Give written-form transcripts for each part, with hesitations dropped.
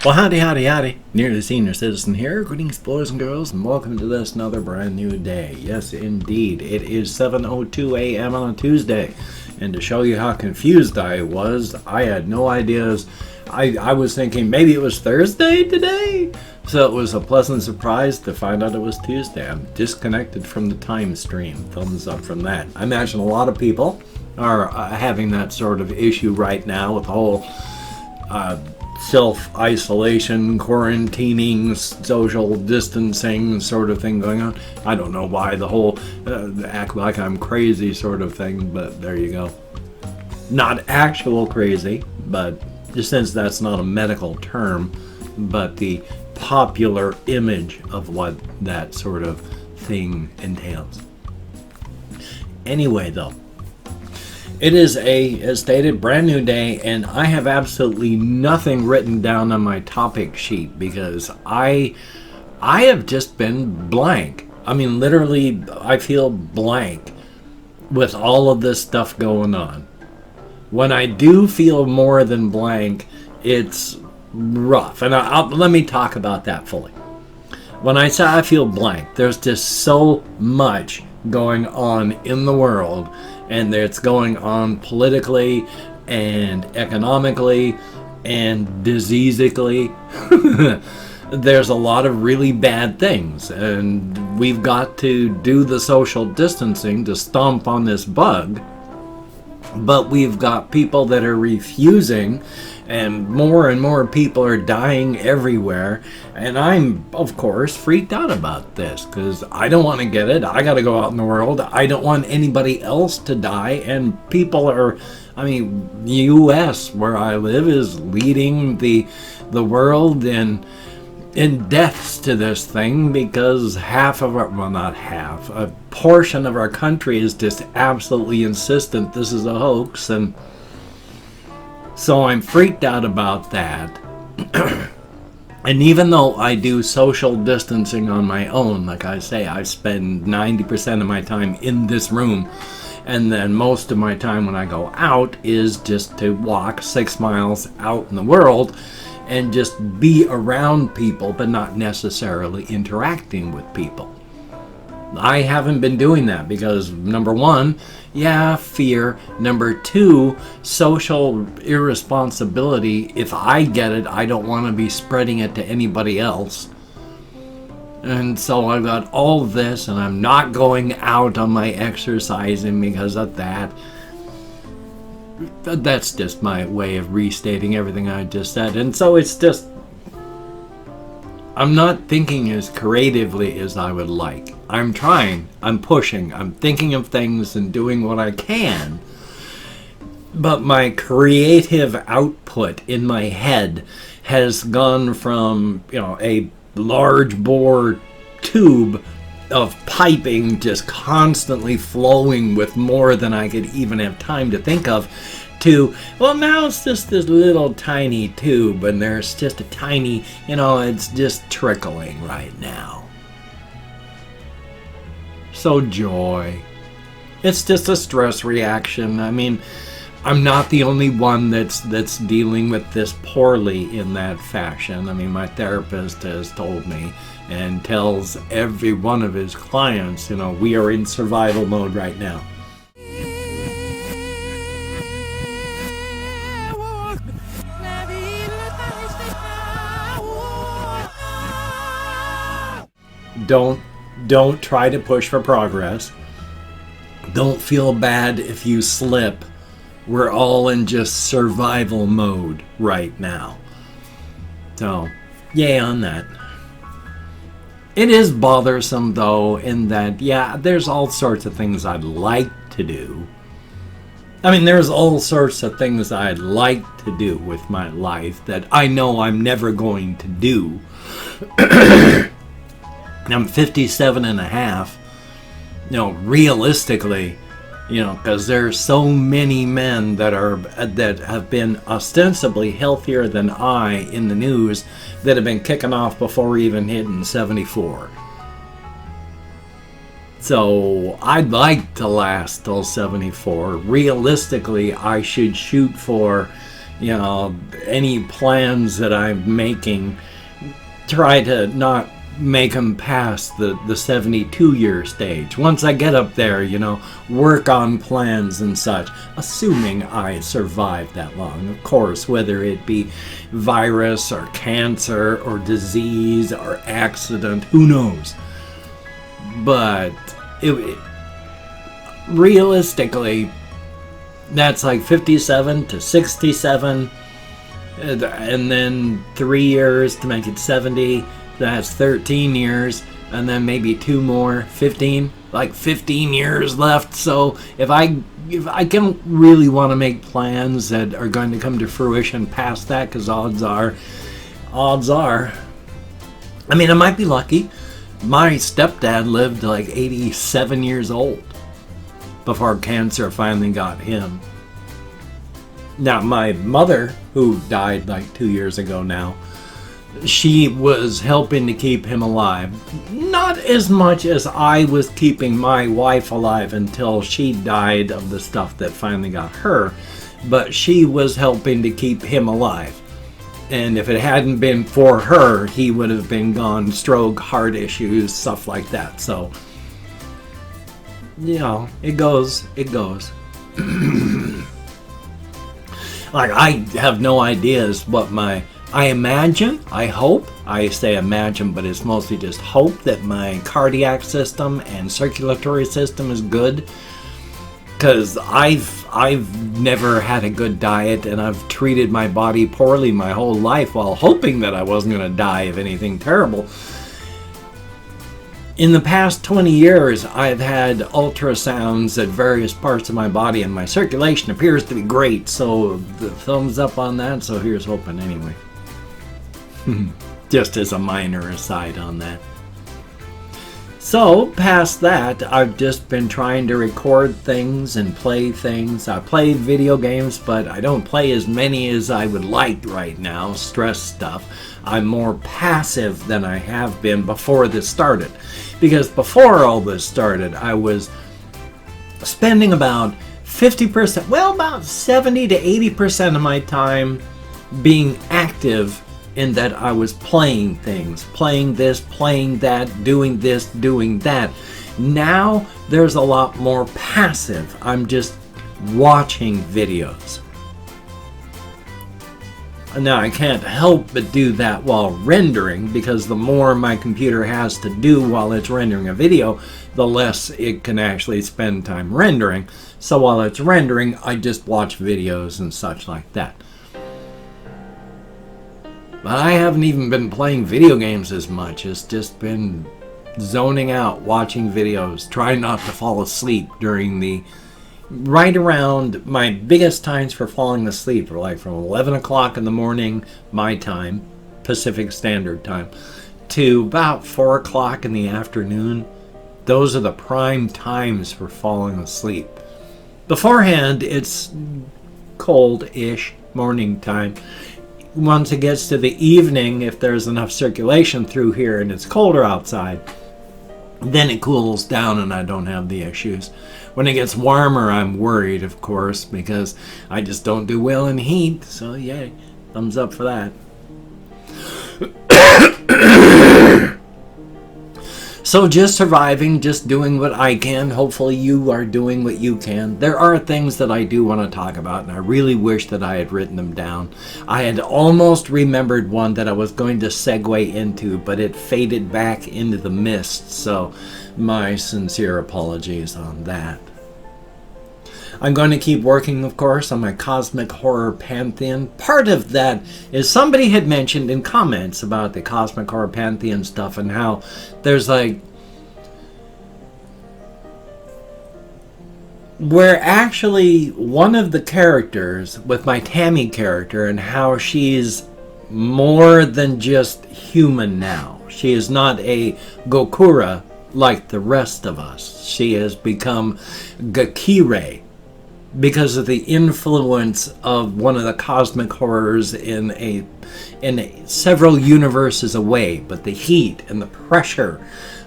Well, howdy, howdy, howdy. Nearly Senior Citizen here. Greetings, boys and girls, and welcome to this another brand new day. Yes, indeed. It is 7:02 a.m. on a Tuesday. And to show you how confused I was, I had no ideas. I was thinking maybe it was Thursday today. So it was a pleasant surprise to find out it was Tuesday. I'm disconnected from the time stream. Thumbs up from that. I imagine a lot of people are having that sort of issue right now with the whole self-isolation, quarantining, social distancing sort of thing going on. I don't know why the whole act like I'm crazy sort of thing, but there you go. Not actual crazy, but just since that's not a medical term, but the popular image of what that sort of thing entails. Anyway, though, it is as stated, brand new day, and I have absolutely nothing written down on my topic sheet because I have just been blank. I mean, literally, I feel blank with all of this stuff going on. When I do feel more than blank, it's rough, and let me talk about that fully. When I say I feel blank, there's just so much going on in the world, and it's going on politically and economically and diseasically. There's a lot of really bad things, and we've got to do the social distancing to stomp on this bug, but we've got people that are refusing, and more people are dying everywhere, and I'm, of course, freaked out about this because I don't want to get it. I got to go out in the world. I don't want anybody else to die, and people are, I mean, the U.S., where I live, is leading the world in deaths to this thing because half of our, well, not half, a portion of our country is just absolutely insistent this is a hoax, and so I'm freaked out about that. And even though I do social distancing on my own, like I say, I spend 90% of my time in this room, and then most of my time when I go out is just to walk 6 miles out in the world and just be around people, but not necessarily interacting with people. I haven't been doing that because, number one, fear. Number two, social irresponsibility. If I get it, I don't want to be spreading it to anybody else. And so I've got all this, and I'm not going out on my exercising because of that. That's just my way of restating everything I just said. And so it's just, I'm not thinking as creatively as I would like. I'm trying, I'm pushing, I'm thinking of things and doing what I can. But my creative output in my head has gone from, a large bore tube of piping just constantly flowing with more than I could even have time to think of, to, well, now it's just this little tiny tube, and there's just a tiny, it's just trickling right now. So joy. It's just a stress reaction. I mean, I'm not the only one that's dealing with this poorly in that fashion. I mean, my therapist has told me and tells every one of his clients, we are in survival mode right now. Don't try to push for progress. Don't feel bad if you slip. We're all in just survival mode right now. So, yay on that. It is bothersome, though, in that, there's all sorts of things I'd like to do. I mean, there's all sorts of things I'd like to do with my life that I know I'm never going to do. I'm 57 and a half, realistically, because there's so many men that have been ostensibly healthier than I in the news that have been kicking off before even hitting 74. So I'd like to last till 74. Realistically, I should shoot for, any plans that I'm making, try to not make them past the 72-year stage. Once I get up there, work on plans and such, assuming I survive that long. Of course, whether it be virus or cancer or disease or accident, who knows? But realistically, that's like 57 to 67, and then 3 years to make it 70. That's 13 years, and then maybe 2 more, 15, like 15 years left. So if I don't really want to make plans that are going to come to fruition past that, because odds are, I mean, I might be lucky. My stepdad lived like 87 years old before cancer finally got him. Now, my mother, who died like 2 years ago now, she was helping to keep him alive. Not as much as I was keeping my wife alive until she died of the stuff that finally got her, but she was helping to keep him alive. And if it hadn't been for her, he would have been gone. Stroke, heart issues, stuff like that. So, it goes. Like, I have no ideas what I imagine, I hope, I say imagine, but it's mostly just hope that my cardiac system and circulatory system is good. Because I've never had a good diet, and I've treated my body poorly my whole life while hoping that I wasn't going to die of anything terrible. In the past 20 years, I've had ultrasounds at various parts of my body, and my circulation appears to be great. So the thumbs up on that, so here's hoping anyway. Just as a minor aside on that. So, past that, I've just been trying to record things and play things. I play video games, but I don't play as many as I would like right now. Stress stuff. I'm more passive than I have been before this started. Because before all this started, I was spending about 50%, about 70 to 80% of my time being active, in that I was playing things, playing this, playing that, doing this, doing that. Now there's a lot more passive. I'm just watching videos. Now I can't help but do that while rendering, because the more my computer has to do while it's rendering a video, the less it can actually spend time rendering. So while it's rendering, I just watch videos and such like that. But I haven't even been playing video games as much. It's just been zoning out, watching videos, trying not to fall asleep during right around my biggest times for falling asleep are like from 11 o'clock in the morning, my time, Pacific Standard Time, to about 4 o'clock in the afternoon. Those are the prime times for falling asleep. Beforehand, it's cold-ish morning time. Once it gets to the evening, if there's enough circulation through here and it's colder outside, then it cools down and I don't have the issues. When it gets warmer, I'm worried, of course, because I just don't do well in heat. So, yay, thumbs up for that. So just surviving, just doing what I can. Hopefully you are doing what you can. There are things that I do want to talk about, and I really wish that I had written them down. I had almost remembered one that I was going to segue into, but it faded back into the mist, so my sincere apologies on that. I'm going to keep working, of course, on my Cosmic Horror Pantheon. Part of that is somebody had mentioned in comments about the Cosmic Horror Pantheon stuff and how there's like... where actually one of the characters with my Tammy character and how she's more than just human now. She is not a Gokura like the rest of us. She has become Gakire, because of the influence of one of the cosmic horrors in several universes away, but the heat and the pressure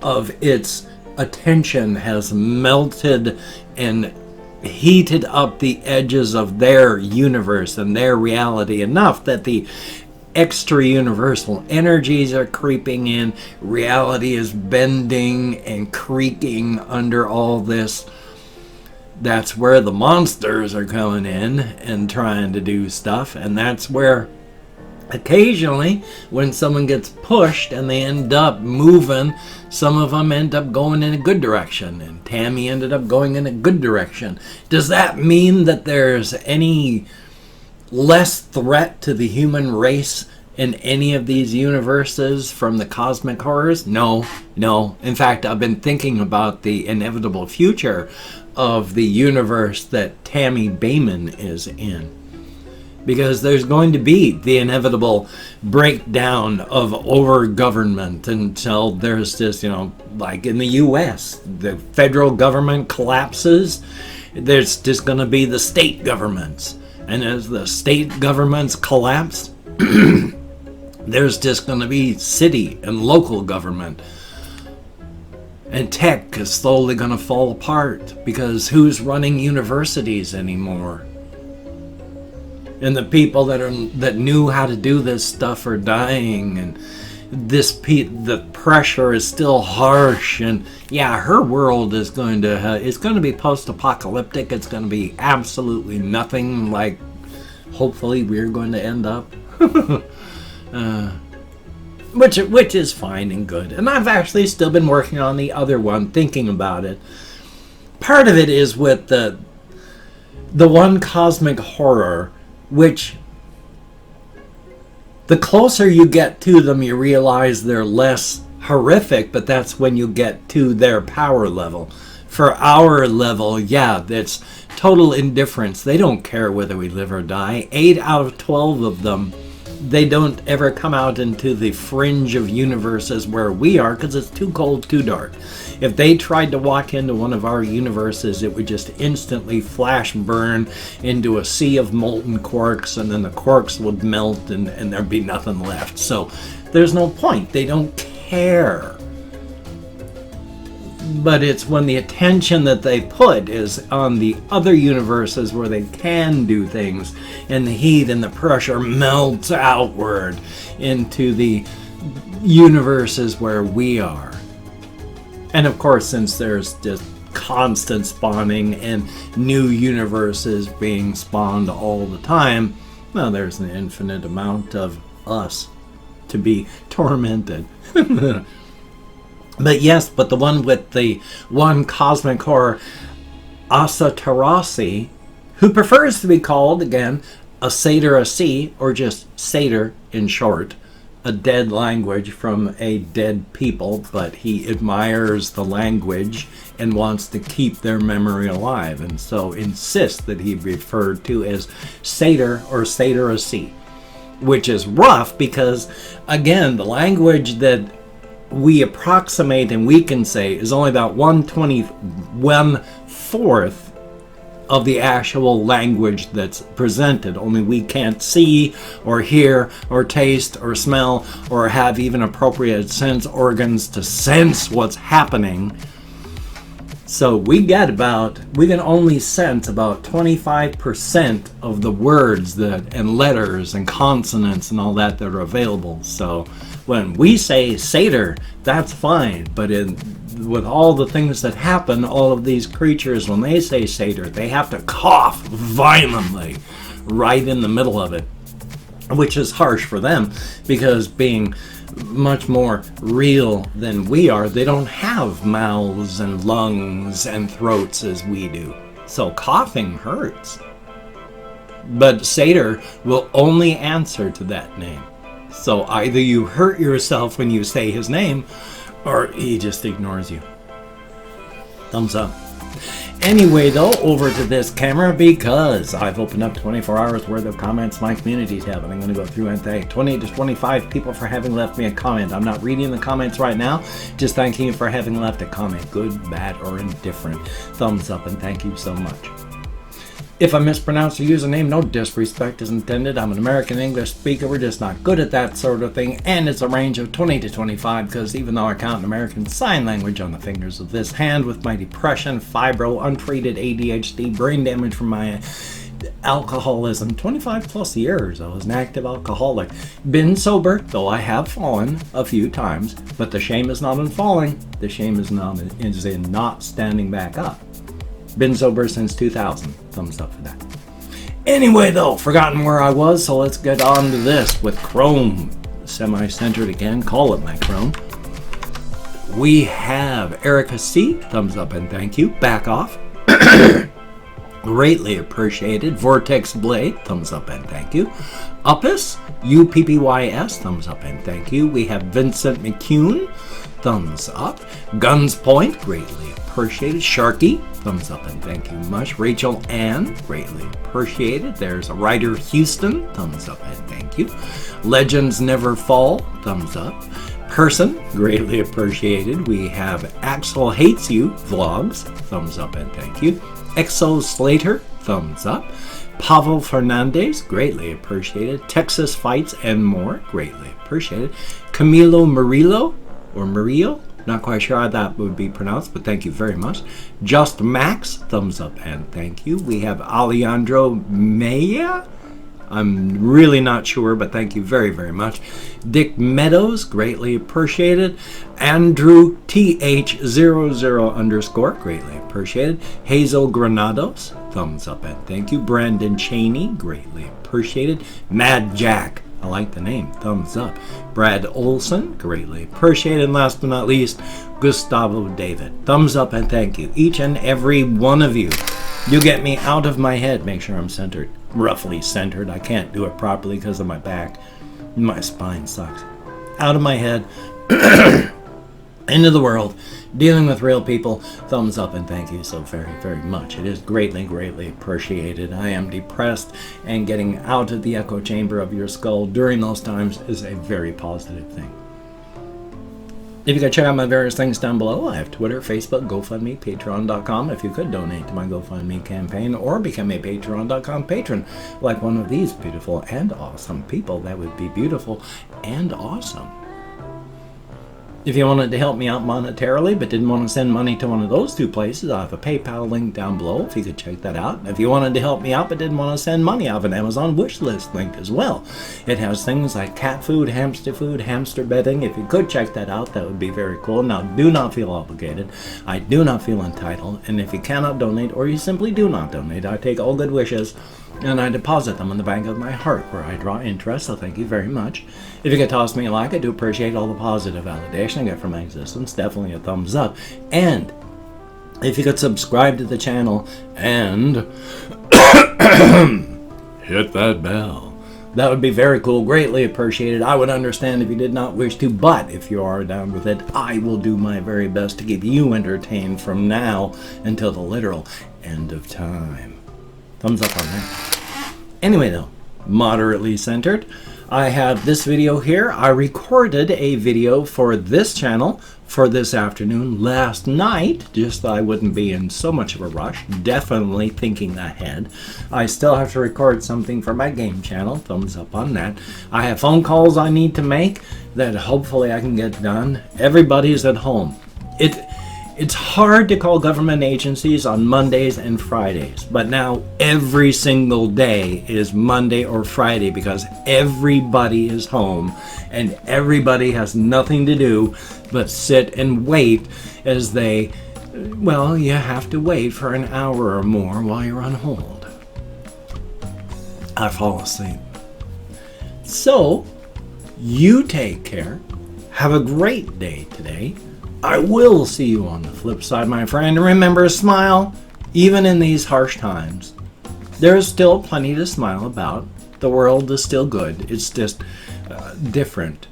of its attention has melted and heated up the edges of their universe and their reality enough that the extra universal energies are creeping in. Reality is bending and creaking under all this. That's where the monsters are coming in and trying to do stuff. And that's where occasionally when someone gets pushed and they end up moving, some of them end up going in a good direction. And Tammy ended up going in a good direction. Does that mean that there's any less threat to the human race in any of these universes from the cosmic horrors? No. In fact, I've been thinking about the inevitable future of the universe that Tammy Bayman is in. Because there's going to be the inevitable breakdown of over-government until there's this, like in the U.S., the federal government collapses. There's just going to be the state governments. And as the state governments collapse, there's just going to be city and local government. And tech is slowly going to fall apart because who's running universities anymore? And the people that knew how to do this stuff are dying, and the pressure is still harsh. And yeah, her world is going to be post-apocalyptic. It's going to be absolutely nothing like hopefully we're going to end up. Which is fine and good. And I've actually still been working on the other one, thinking about it. Part of it is with the one cosmic horror, which the closer you get to them, you realize they're less horrific, but that's when you get to their power level. For our level, yeah, that's total indifference. They don't care whether we live or die. 8 out of 12 of them, they don't ever come out into the fringe of universes where we are because it's too cold, too dark. If they tried to walk into one of our universes, it would just instantly flash burn into a sea of molten quarks, and then the quarks would melt and there'd be nothing left. So there's no point. They don't care. But it's when the attention that they put is on the other universes where they can do things, and the heat and the pressure melts outward into the universes where we are. And of course, since there's just constant spawning and new universes being spawned all the time, well, there's an infinite amount of us to be tormented. But yes, but the one with the one cosmic horror, Asatarasi, who prefers to be called, again, a Satyr, or just Satyr in short, a dead language from a dead people, but he admires the language and wants to keep their memory alive, and so insists that he be referred to as Satyr or Satyr, which is rough because, again, the language that we approximate and we can say is only about 1/4 of the actual language that's presented. Only we can't see or hear or taste or smell or have even appropriate sense organs to sense what's happening. So we can only sense about 25% of the words and letters and consonants and all that are available. So when we say satyr, that's fine. But with all the things that happen, all of these creatures, when they say satyr, they have to cough violently right in the middle of it, which is harsh for them because being much more real than we are, they don't have mouths and lungs and throats as we do. So coughing hurts. But satyr will only answer to that name. So either you hurt yourself when you say his name, or he just ignores you. Thumbs up. Anyway, though, over to this camera because I've opened up 24 hours worth of comments my community tab, and I'm going to go through and thank 20 to 25 people for having left me a comment. I'm not reading the comments right now, just thanking you for having left a comment, good, bad, or indifferent. Thumbs up, and thank you so much. If I mispronounce your username, no disrespect is intended. I'm an American English speaker. We're just not good at that sort of thing. And it's a range of 20 to 25 because even though I count American Sign Language on the fingers of this hand with my depression, fibro, untreated ADHD, brain damage from my alcoholism, 25 plus years I was an active alcoholic. Been sober, though I have fallen a few times, but the shame is not in falling. The shame is in not standing back up. Been sober since 2000. Thumbs up for that. Anyway, though, forgotten where I was, so let's get on to this with Chrome. Semi-centered again. Call it my Chrome. We have Erica C. Thumbs up and thank you. Back off. Greatly appreciated. Vortex Blade. Thumbs up and thank you. Uppus. UPPYS. Thumbs up and thank you. We have Vincent McCune. Thumbs up. Guns Point. Greatly appreciated. Sharky. Thumbs up and thank you much. Rachel Ann, greatly appreciated. There's a Ryder Houston, thumbs up and thank you. Legends Never Fall, thumbs up. Person, greatly appreciated. We have Axel Hates You Vlogs, thumbs up and thank you. Exo Slater, thumbs up. Pavel Fernandez, greatly appreciated. Texas Fights and More, greatly appreciated. Camilo Murillo, or Murillo, not quite sure how that would be pronounced, but thank you very much. Just Max, thumbs up and thank you. We have Alejandro Maya. I'm really not sure, but thank you very, very much. Dick Meadows, greatly appreciated. Andrew TH00_, greatly appreciated. Hazel Granados, thumbs up and thank you. Brandon Cheney, greatly appreciated. Mad Jack, I like the name, thumbs up. Brad Olson, greatly appreciated. And last but not least, Gustavo David, thumbs up and thank you. Each and every one of you. You get me out of my head. Make sure I'm centered, roughly centered. I can't do it properly because of my back. My spine sucks. Out of my head, into the world, dealing with real people. Thumbs up and thank you so very, very much. It is greatly, greatly appreciated. I am depressed, and getting out of the echo chamber of your skull during those times is a very positive thing. If you could check out my various things down below, I have Twitter, Facebook, GoFundMe, Patreon.com. If you could donate to my GoFundMe campaign or become a Patreon.com patron, like one of these beautiful and awesome people, that would be beautiful and awesome. If you wanted to help me out monetarily but didn't want to send money to one of those two places, I have a PayPal link down below if you could check that out. If you wanted to help me out but didn't want to send money, I have an Amazon wish list link as well. It has things like cat food, hamster bedding. If you could check that out, that would be very cool. Now, do not feel obligated. I do not feel entitled. And if you cannot donate or you simply do not donate, I take all good wishes and I deposit them in the bank of my heart where I draw interest, so thank you very much. If you could toss me a like, I do appreciate all the positive validation I get from my existence. Definitely a thumbs up. And if you could subscribe to the channel and hit that bell, that would be very cool, greatly appreciated. I would understand if you did not wish to, but if you are down with it, I will do my very best to keep you entertained from now until the literal end of time. Thumbs up on that. Anyway though, moderately centered. I have this video here. I recorded a video for this channel for this afternoon last night, just so I wouldn't be in so much of a rush. Definitely thinking ahead. I still have to record something for my game channel. Thumbs up on that. I have phone calls I need to make that hopefully I can get done. Everybody's at home. It's hard to call government agencies on Mondays and Fridays, but now every single day is Monday or Friday because everybody is home and everybody has nothing to do but sit and wait as they, well, you have to wait for an hour or more while you're on hold. I fall asleep. So, you take care. Have a great day today. I will see you on the flip side, my friend. Remember, smile, even in these harsh times. There is still plenty to smile about. The world is still good. It's just different.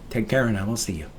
Take care, and I will see you.